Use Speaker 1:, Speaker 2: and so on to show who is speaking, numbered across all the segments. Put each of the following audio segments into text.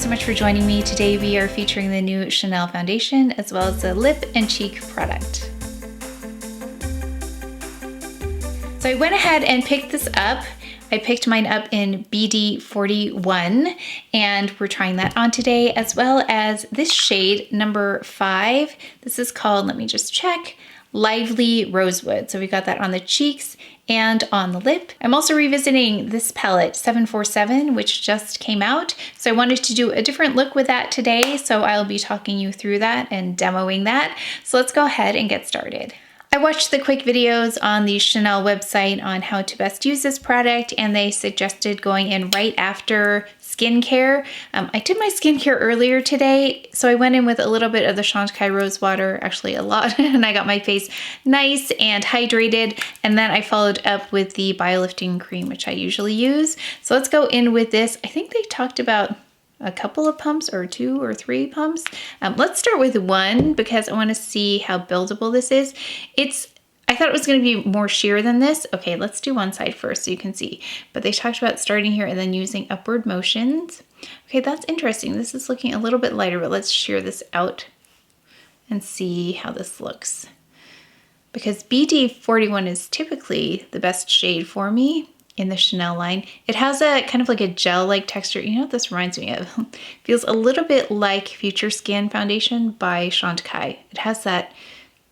Speaker 1: so much for joining me. Today we are featuring the new Chanel foundation as well as the lip and cheek product. So I went ahead and picked this up. I picked mine up in BD41 and we're trying that on today, as well as this shade number 5. This is called, let me just check, Lively Rosewood. So we got that on the cheeks and on the lip. I'm also revisiting this palette 747, which just came out. So I wanted to do a different look with that today. So I'll be talking you through that and demoing that. So let's go ahead and get started. I watched the quick videos on the Chanel website on how to best use this product, and they suggested going in right after skincare. I did my skincare earlier today, so I went in with a little bit of the Chantecaille rose water, actually a lot, and I got my face nice and hydrated, and then I followed up with the biolifting cream, which I usually use. So let's go in with this. I think they talked about a couple of pumps or 2 or 3 pumps. Let's start with 1 because I want to see how buildable this is. I thought it was going to be more sheer than this. Okay, let's do one side first so you can see. But they talked about starting here and then using upward motions. Okay, that's interesting. This is looking a little bit lighter, but let's sheer this out and see how this looks. Because BD41 is typically the best shade for me in the Chanel line. It has a kind of like a gel-like texture. You know what this reminds me of? Feels a little bit like Future Skin Foundation by Chantecaille. It has that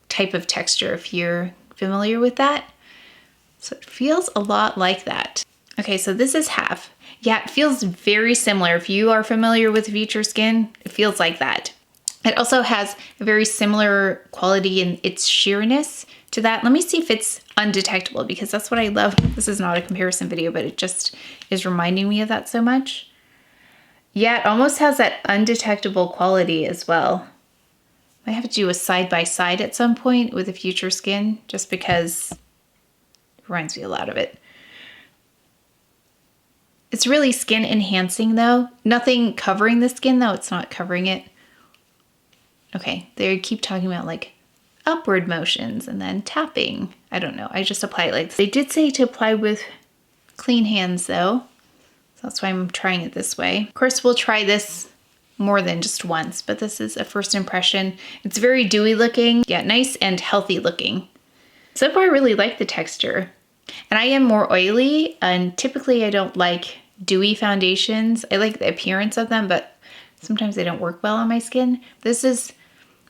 Speaker 1: type of texture if you're familiar with that. So it feels a lot like that. Okay, so this is half. Yeah, it feels very similar. If you are familiar with Future Skin, it feels like that. It also has a very similar quality in its sheerness to that. Let me see if it's undetectable because that's what I love. This is not a comparison video, but it just is reminding me of that so much. Yeah, it almost has that undetectable quality as well. I have to do a side-by-side at some point with the Future Skin just because it reminds me a lot of it. It's really skin enhancing though. Nothing covering the skin though. It's not covering it. Okay, they keep talking about like upward motions and then tapping. I don't know. I just apply it like this. They did say to apply with clean hands though. So that's why I'm trying it this way. Of course, we'll try this more than just once, but this is a first impression. It's very dewy looking. Yeah, nice and healthy looking. So far, I really like the texture. And I am more oily, and typically I don't like dewy foundations. I like the appearance of them, but sometimes they don't work well on my skin. This is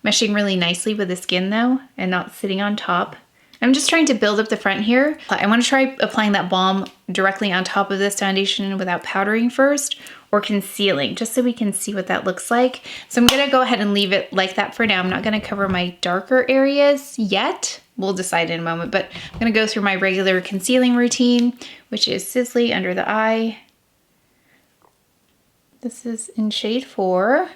Speaker 1: meshing really nicely with the skin though, and not sitting on top. I'm just trying to build up the front here. I want to try applying that balm directly on top of this foundation without powdering first or concealing, just so we can see what that looks like. So I'm gonna go ahead and leave it like that for now. I'm not gonna cover my darker areas yet. We'll decide in a moment, but I'm gonna go through my regular concealing routine, which is SISLEY under the eye. This is in shade 4.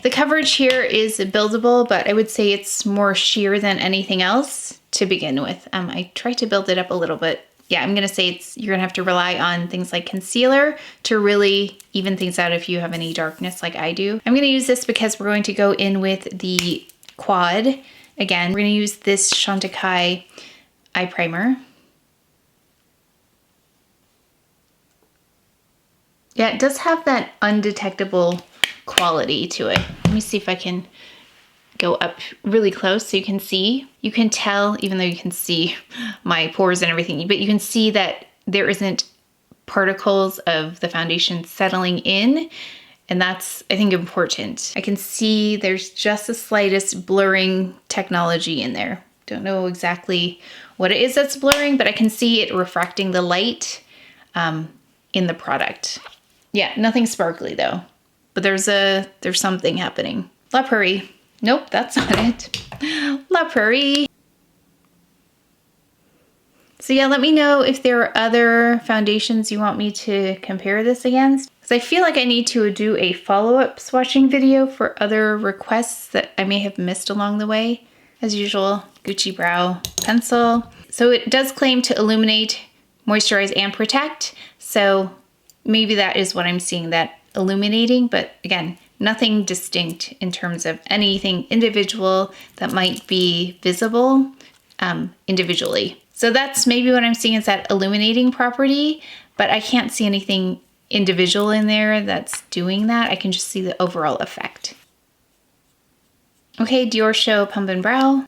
Speaker 1: The coverage here is buildable, but I would say it's more sheer than anything else to begin with. I tried to build it up a little bit. Yeah, I'm gonna say you're gonna have to rely on things like concealer to really even things out if you have any darkness like I do. I'm gonna use this because we're going to go in with the Quad. Again, we're gonna use this Chantecaille eye primer. Yeah, it does have that undetectable quality to it. Let me see if I can go up really close so you can see. You can tell, even though you can see my pores and everything, but you can see that there isn't particles of the foundation settling in, and that's, I think, important. I can see there's just the slightest blurring technology in there. Don't know exactly what it is that's blurring, but I can see it refracting the light in the product. Yeah, nothing sparkly though, but there's something happening. La Prairie. Nope, that's not it. La Prairie. So yeah, let me know if there are other foundations you want me to compare this against. Because I feel like I need to do a follow-up swatching video for other requests that I may have missed along the way. As usual, Gucci Brow pencil. So it does claim to illuminate, moisturize, and protect. So maybe that is what I'm seeing, that illuminating, but again, nothing distinct in terms of anything individual that might be visible individually. So that's maybe what I'm seeing is that illuminating property, but I can't see anything individual in there that's doing that. I can just see the overall effect. Okay, Dior Show Pump and Brow.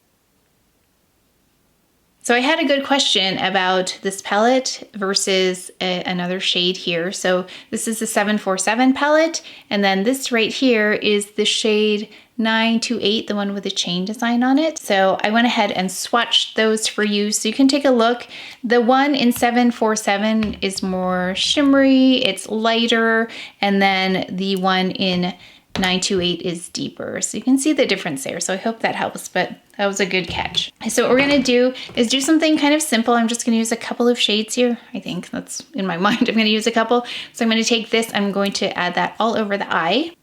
Speaker 1: So I had a good question about this palette versus another shade here. So this is the 747 palette, and then this right here is the shade 928, the one with the chain design on it. So I went ahead and swatched those for you so you can take a look. The one in 747 is more shimmery, it's lighter, and then the one in 928 is deeper. So you can see the difference there. So I hope that helps, but that was a good catch. So what we're gonna do is do something kind of simple. I'm just gonna use a couple of shades here. I think that's in my mind. I'm gonna use a couple. So I'm gonna take this, I'm going to add that all over the eye.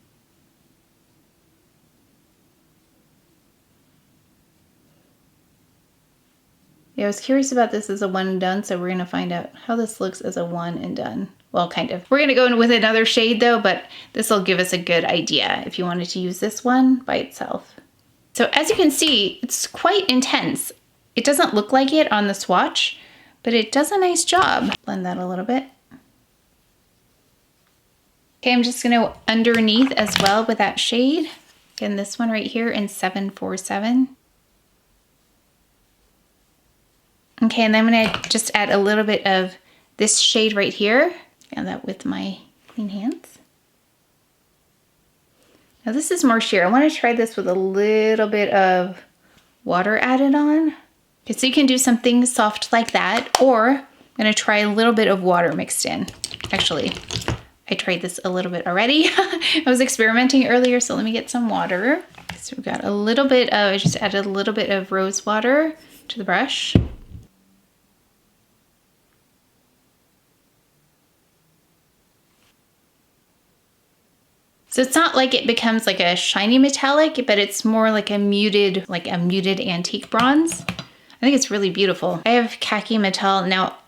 Speaker 1: Yeah, I was curious about this as a one and done, so we're gonna find out how this looks as a one and done. Well, kind of. We're gonna go in with another shade though, but this will give us a good idea if you wanted to use this one by itself. So as you can see, it's quite intense. It doesn't look like it on the swatch, but it does a nice job. Blend that a little bit. Okay, I'm just gonna underneath as well with that shade. Again, this one right here in 747. Okay, and then I'm gonna just add a little bit of this shade right here. And that with my clean hands. Now this is more sheer. I want to try this with a little bit of water added on. Okay, so you can do something soft like that, or I'm gonna try a little bit of water mixed in. Actually, I tried this a little bit already. I was experimenting earlier, so let me get some water. So we've got a little bit of, I just added a little bit of rose water to the brush. So it's not like it becomes like a shiny metallic, but it's more like a muted antique bronze. I think it's really beautiful. I have khaki metal. Now,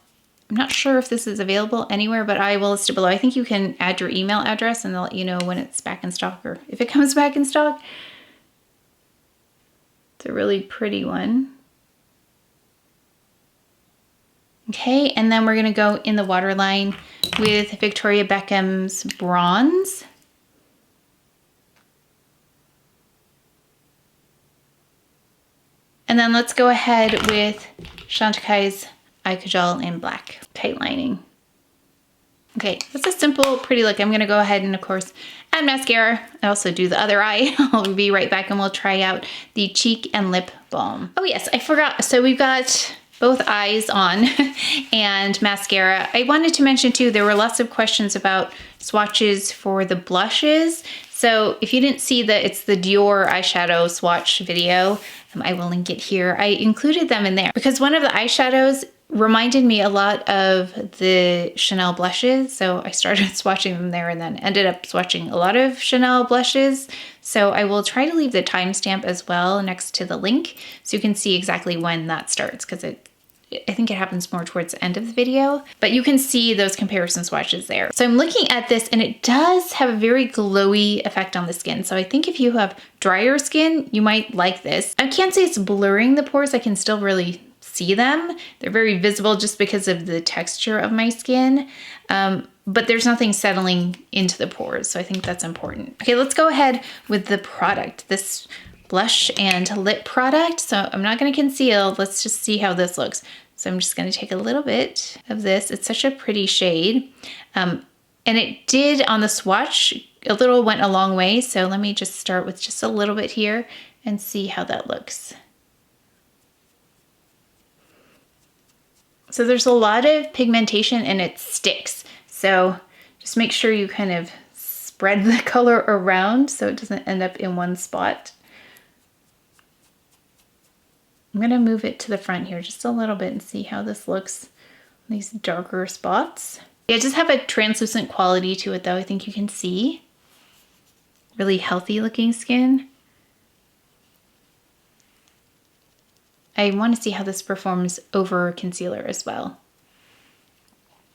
Speaker 1: I'm not sure if this is available anywhere, but I will list it below. I think you can add your email address and they'll let you know when it's back in stock or if it comes back in stock. It's a really pretty one. Okay, and then we're gonna go in the waterline with Victoria Beckham's Bronze. And then let's go ahead with Chantecaille's Eye Kajal in black, tight lining. Okay, that's a simple, pretty look. I'm gonna go ahead and of course add mascara. I also do the other eye. I'll be right back and we'll try out the cheek and lip balm. Oh yes, I forgot. So we've got both eyes on and mascara. I wanted to mention too, there were lots of questions about swatches for the blushes. So if you didn't see that it's the Dior eyeshadow swatch video, I will link it here. I included them in there because one of the eyeshadows reminded me a lot of the Chanel blushes. So I started swatching them there and then ended up swatching a lot of Chanel blushes. So I will try to leave the timestamp as well next to the link so you can see exactly when that starts because I think it happens more towards the end of the video, but you can see those comparison swatches there. So I'm looking at this and it does have a very glowy effect on the skin. So I think if you have drier skin, you might like this. I can't say it's blurring the pores. I can still really see them. They're very visible just because of the texture of my skin. But there's nothing settling into the pores. So I think that's important. Okay, let's go ahead with the product. This blush and lip product. So I'm not gonna conceal. Let's just see how this looks. So I'm just gonna take a little bit of this. It's such a pretty shade. And it did on the swatch, a little went a long way. So let me just start with just a little bit here and see how that looks. So there's a lot of pigmentation and it sticks. So just make sure you kind of spread the color around so it doesn't end up in one spot. I'm gonna move it to the front here just a little bit and see how this looks on these darker spots. It does have a translucent quality to it though, I think you can see. Really healthy looking skin. I want to see how this performs over concealer as well.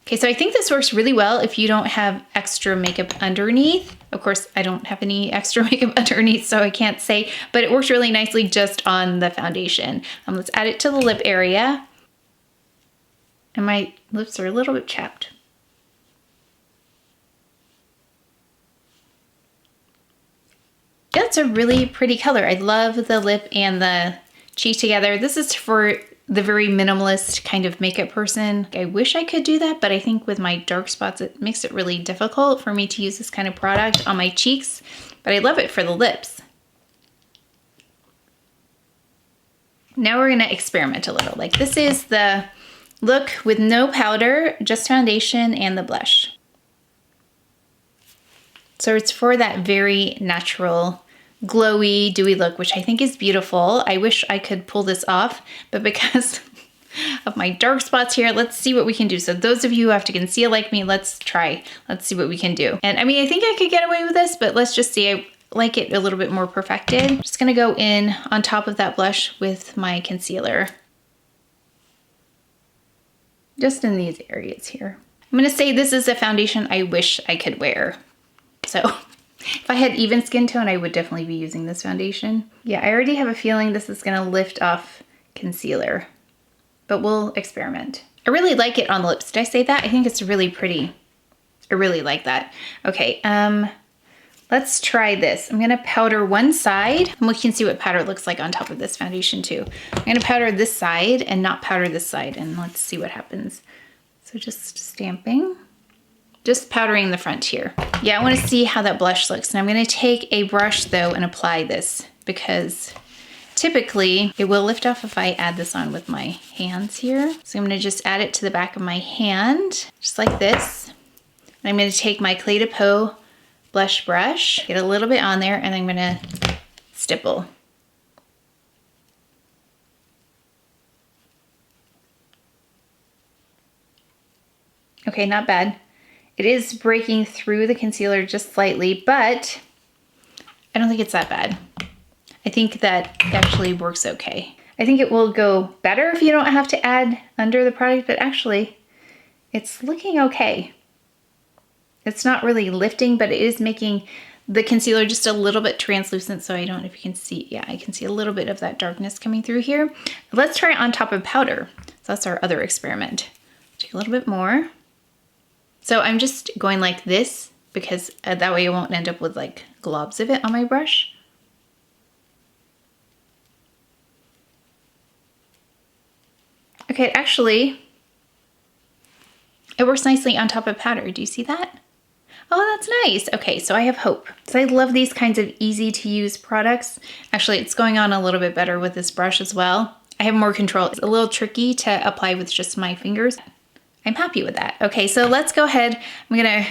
Speaker 1: Okay, so I think this works really well if you don't have extra makeup underneath. Of course, I don't have any extra makeup underneath, so I can't say, but it works really nicely just on the foundation. Let's add it to the lip area. And my lips are a little bit chapped. that's a really pretty color. I love the lip and the cheek together. This is for the very minimalist kind of makeup person. I wish I could do that, but I think with my dark spots, it makes it really difficult for me to use this kind of product on my cheeks, but I love it for the lips. Now we're gonna experiment a little. Like this is the look with no powder, just foundation and the blush. So it's for that very natural, glowy, dewy look, which I think is beautiful. I wish I could pull this off, but because of my dark spots here, let's see what we can do. So those of you who have to conceal like me, let's try. Let's see what we can do. And I mean, I think I could get away with this, but let's just see. I like it a little bit more perfected. I'm just gonna go in on top of that blush with my concealer. Just in these areas here. I'm gonna say this is a foundation I wish I could wear. So if I had even skin tone, I would definitely be using this foundation. Yeah, I already have a feeling this is gonna lift off concealer, but we'll experiment. I really like it on the lips. Did I say that? I think it's really pretty. I really like that. Okay, let's try this. I'm gonna powder one side, and we can see what powder looks like on top of this foundation too. I'm gonna powder this side and not powder this side, and let's see what happens. So just stamping. Just powdering the front here. Yeah, I wanna see how that blush looks. And I'm gonna take a brush though and apply this because typically it will lift off if I add this on with my hands here. So I'm gonna just add it to the back of my hand, just like this. And I'm gonna take my Clé de Peau blush brush, get a little bit on there, and I'm gonna stipple. Okay, not bad. It is breaking through the concealer just slightly, but I don't think it's that bad. I think that actually works okay. I think it will go better if you don't have to add under the product, but actually it's looking okay. It's not really lifting, but it is making the concealer just a little bit translucent. So I don't know if you can see, yeah, I can see a little bit of that darkness coming through here. Let's try it on top of powder. So that's our other experiment. Take a little bit more. So I'm just going like this because that way I won't end up with like globs of it on my brush. Okay, actually, it works nicely on top of powder. Do you see that? Oh, that's nice. Okay, so I have hope. So I love these kinds of easy to use products. Actually, it's going on a little bit better with this brush as well. I have more control. It's a little tricky to apply with just my fingers. I'm happy with that. Okay, so let's go ahead. I'm gonna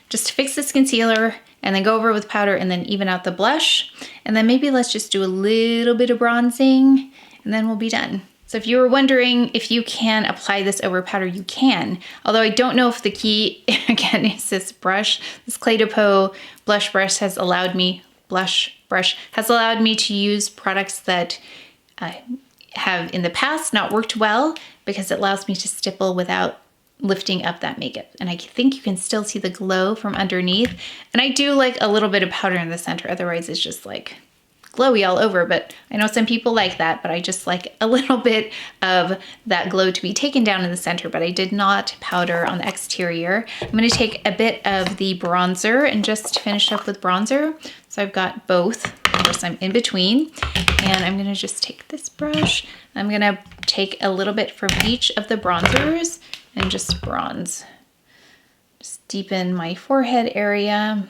Speaker 1: just fix this concealer and then go over with powder and then even out the blush. And then maybe let's just do a little bit of bronzing and then we'll be done. So if you were wondering if you can apply this over powder, you can. Although I don't know if the key, again, is this brush. This Clé de Peau blush brush has allowed me, to use products that have in the past not worked well because it allows me to stipple without lifting up that makeup. And I think you can still see the glow from underneath. And I do like a little bit of powder in the center, otherwise it's just like glowy all over, but I know some people like that, but I just like a little bit of that glow to be taken down in the center, but I did not powder on the exterior. I'm gonna take a bit of the bronzer and just finish up with bronzer. So I've got both. Of course, I'm in between, and I'm gonna just take this brush. I'm gonna take a little bit from each of the bronzers and just bronze. Just deepen my forehead area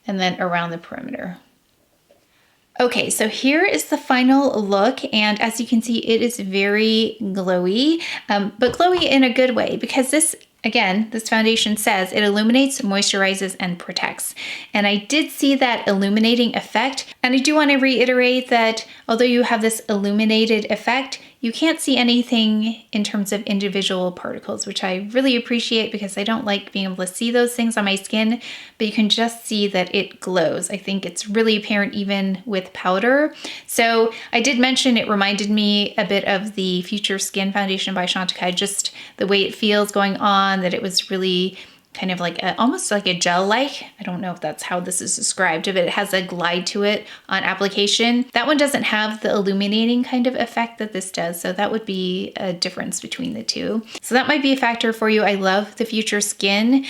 Speaker 1: and then around the perimeter. Okay, so here is the final look, and as you can see, it is very glowy, but glowy in a good way because this, again, this foundation says it illuminates, moisturizes, and protects. And I did see that illuminating effect, and I do want to reiterate that although you have this illuminated effect, you can't see anything in terms of individual particles, which I really appreciate because I don't like being able to see those things on my skin, but you can just see that it glows. I think it's really apparent even with powder. So I did mention it reminded me a bit of the Future Skin Foundation by Chantecaille, just the way it feels going on, that it was really kind of like almost like a gel-like. I don't know if that's how this is described, but it has a glide to it on application. That one doesn't have the illuminating kind of effect that this does, so that would be a difference between the two. So that might be a factor for you. I love the Future Skin,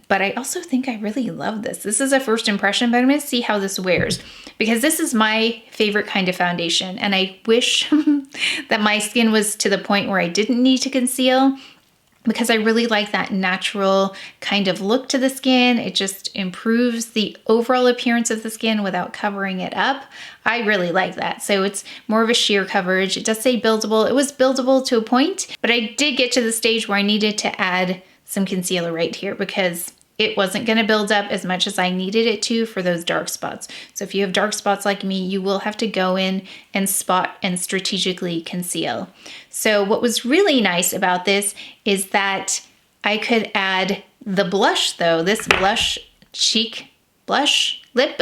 Speaker 1: but I also think I really love this. This is a first impression, but I'm gonna see how this wears because this is my favorite kind of foundation. And I wish that my skin was to the point where I didn't need to conceal, because I really like that natural kind of look to the skin. It just improves the overall appearance of the skin without covering it up. I really like that. So it's more of a sheer coverage. It does say buildable. It was buildable to a point, but I did get to the stage where I needed to add some concealer right here because it wasn't gonna build up as much as I needed it to for those dark spots. So if you have dark spots like me, you will have to go in and spot and strategically conceal. So what was really nice about this is that I could add the blush though, this blush, cheek blush, lip,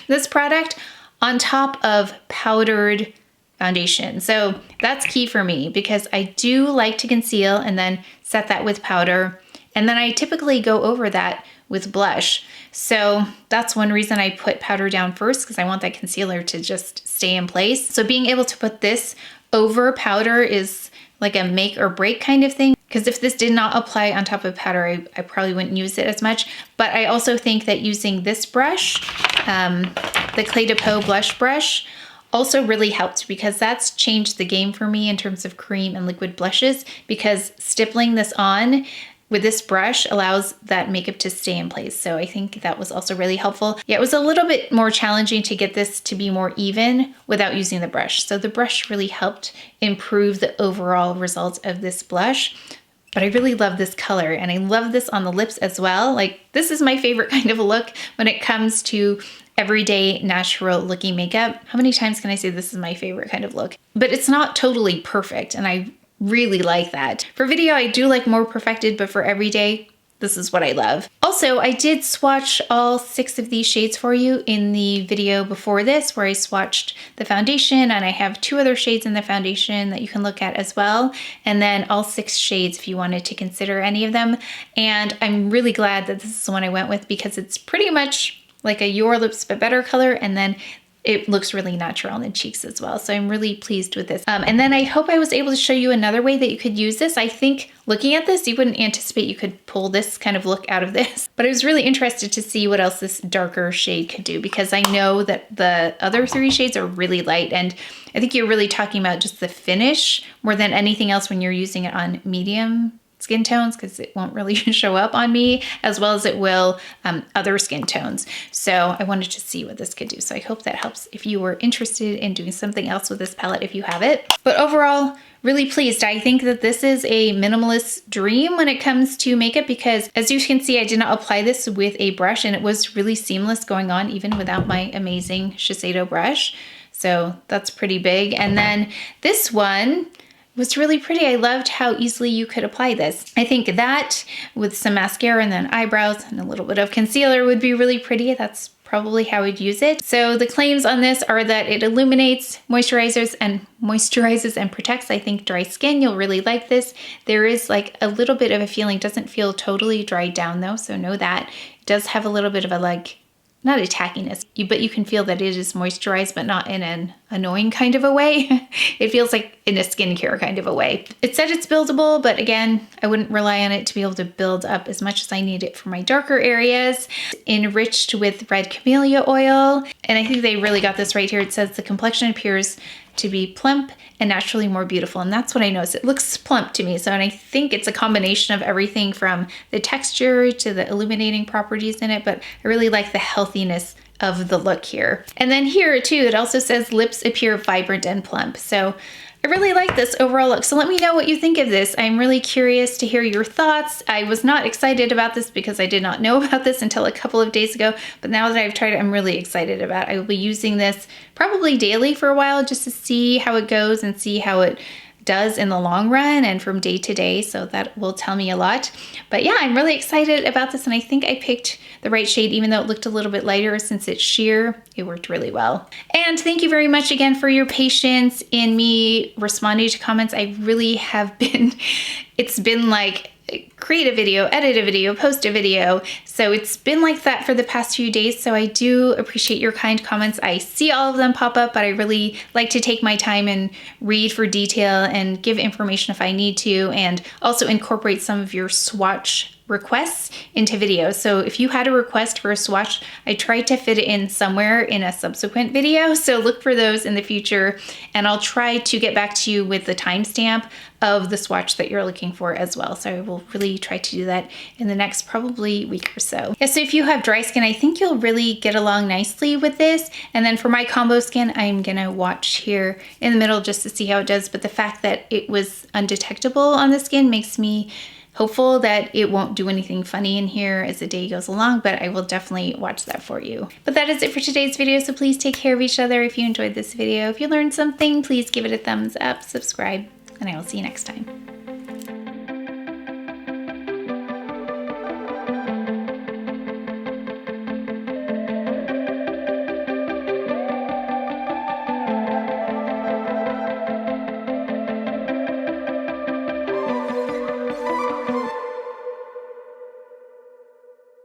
Speaker 1: this product on top of powdered foundation. So that's key for me because I do like to conceal and then set that with powder. And then I typically go over that with blush. So that's one reason I put powder down first, because I want that concealer to just stay in place. So being able to put this over powder is like a make or break kind of thing. Because if this did not apply on top of powder, I probably wouldn't use it as much. But I also think that using this brush, the Clé de Peau blush brush, also really helped because that's changed the game for me in terms of cream and liquid blushes, because stippling this on with this brush allows that makeup to stay in place. So I think that was also really helpful. Yeah, it was a little bit more challenging to get this to be more even without using the brush. So the brush really helped improve the overall results of this blush. But I really love this color and I love this on the lips as well. Like, this is my favorite kind of a look when it comes to everyday natural looking makeup. How many times can I say this is my favorite kind of look? But it's not totally perfect, and I really like that. For video, I do like more perfected, but for everyday, this is what I love. Also, I did swatch all 6 of these shades for you in the video before this, where I swatched the foundation, and I have 2 other shades in the foundation that you can look at as well. And then all 6 shades if you wanted to consider any of them. And I'm really glad that this is the one I went with because it's pretty much like a Your Lips But Better color, and then it looks really natural on the cheeks as well. So I'm really pleased with this. And then I hope I was able to show you another way that you could use this. I think looking at this, you wouldn't anticipate you could pull this kind of look out of this. But I was really interested to see what else this darker shade could do, because I know that the other 3 shades are really light. And I think you're really talking about just the finish more than anything else when you're using it on medium skin tones, because it won't really show up on me as well as it will other skin tones. So I wanted to see what this could do. So I hope that helps if you were interested in doing something else with this palette, if you have it. But overall, really pleased. I think that this is a minimalist dream when it comes to makeup, because as you can see, I did not apply this with a brush and it was really seamless going on even without my amazing Shiseido brush. So that's pretty big. And then this one was really pretty. I loved how easily you could apply this. I think that with some mascara and then eyebrows and a little bit of concealer would be really pretty. That's probably how I'd use it. So the claims on this are that it illuminates, moisturizes and protects, I think, dry skin. You'll really like this. There is like a little bit of a feeling, doesn't feel totally dried down though, so know that. It does have a little bit of a like, not a tackiness, but you can feel that it is moisturized, but not in an annoying kind of a way. It feels like in a skincare kind of a way. It said it's buildable, but again, I wouldn't rely on it to be able to build up as much as I need it for my darker areas. Enriched with red camellia oil. And I think they really got this right here. It says the complexion appears to be plump and naturally more beautiful. And that's what I noticed. It looks plump to me. So, and I think it's a combination of everything from the texture to the illuminating properties in it, but I really like the healthiness of the look here. And then here too, it also says lips appear vibrant and plump. So I really like this overall look. So let me know what you think of this. I'm really curious to hear your thoughts. I was not excited about this because I did not know about this until a couple of days ago, but now that I've tried it, I'm really excited about it. I will be using this probably daily for a while just to see how it goes and see how it does in the long run and from day to day, so that will tell me a lot. But yeah, I'm really excited about this, and I think I picked the right shade even though it looked a little bit lighter. Since it's sheer, it worked really well. And thank you very much again for your patience in me responding to comments. I really have been, it's been like create a video, edit a video, post a video. So it's been like that for the past few days. So I do appreciate your kind comments. I see all of them pop up, but I really like to take my time and read for detail and give information if I need to, and also incorporate some of your swatch requests into videos. So if you had a request for a swatch, I tried to fit it in somewhere in a subsequent video. So look for those in the future, and I'll try to get back to you with the timestamp of the swatch that you're looking for as well. So I will really try to do that in the next probably week or so. Yeah, so if you have dry skin, I think you'll really get along nicely with this. And then for my combo skin, I'm gonna watch here in the middle just to see how it does. But the fact that it was undetectable on the skin makes me hopeful that it won't do anything funny in here as the day goes along, but I will definitely watch that for you. But that is it for today's video, so please take care of each other. If you enjoyed this video, if you learned something, please give it a thumbs up, subscribe, and I will see you next time.